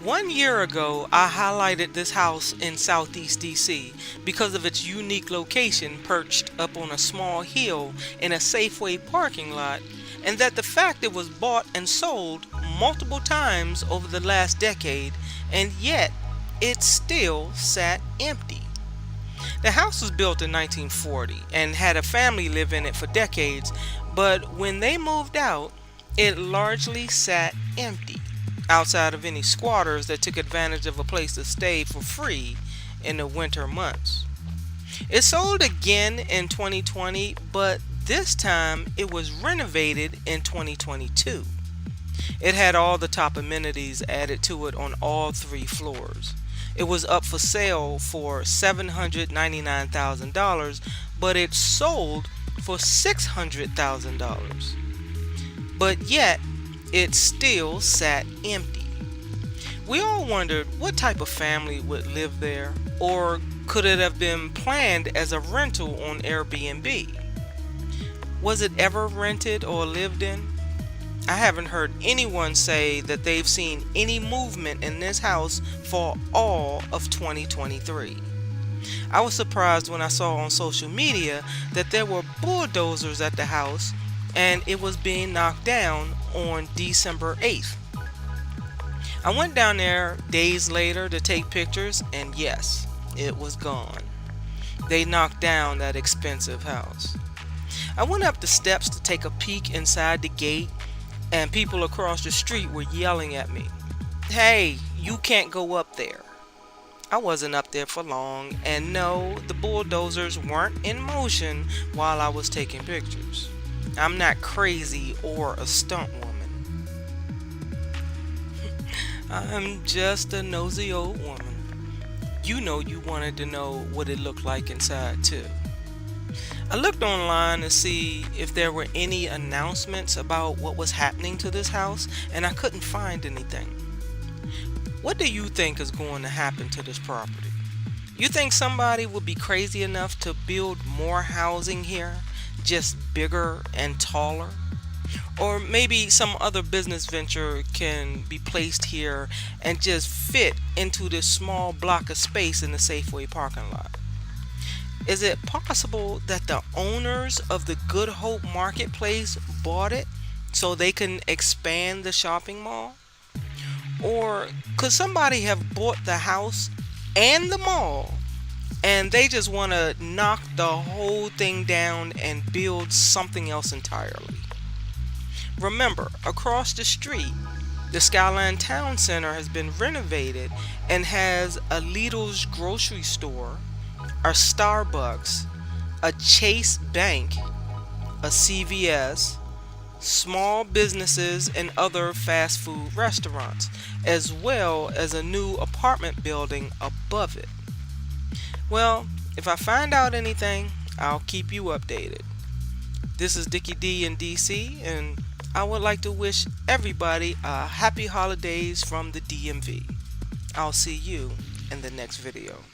1 year ago, I highlighted this house in Southeast DC because of its unique location perched up on a small hill in a Safeway parking lot, and that the fact it was bought and sold multiple times over the last decade, and yet it still sat empty. The house was built in 1940 and had a family live in it for decades, but when they moved out, it largely sat empty, outside of any squatters that took advantage of a place to stay for free in the winter months. It sold again in 2020, but this time it was renovated in 2022. It had all the top amenities added to it on all three floors. It was up for sale for $799,000, but it sold for $600,000. But yet, it still sat empty. We all wondered what type of family would live there, or could it have been planned as a rental on Airbnb? Was it ever rented or lived in? I haven't heard anyone say that they've seen any movement in this house for all of 2023. I was surprised when I saw on social media that there were bulldozers at the house and it was being knocked down on December 8th. I went down there days later to take pictures, and yes, it was gone. They knocked down that expensive house. I went up the steps to take a peek inside the gate, and people across the street were yelling at me, "Hey, you can't go up there." I wasn't up there for long, and no, the bulldozers weren't in motion while I was taking pictures. I'm not crazy or a stunt woman. I'm just a nosy old woman. You know you wanted to know what it looked like inside too. I looked online to see if there were any announcements about what was happening to this house, and I couldn't find anything. What do you think is going to happen to this property? You think somebody would be crazy enough to build more housing here, just bigger and taller? Or maybe some other business venture can be placed here and just fit into this small block of space in the Safeway parking lot. Is it possible that the owners of the Good Hope Marketplace bought it so they can expand the shopping mall? Or could somebody have bought the house and the mall and they just want to knock the whole thing down and build something else entirely? Remember, across the street, the Skyline Town Center has been renovated and has a Lidl's grocery store, a Starbucks, a Chase Bank, a CVS, small businesses and other fast food restaurants, as well as a new apartment building above it. Well, if I find out anything, I'll keep you updated. This is Dickie D in DC, and I would like to wish everybody a happy holidays from the DMV. I'll see you in the next video.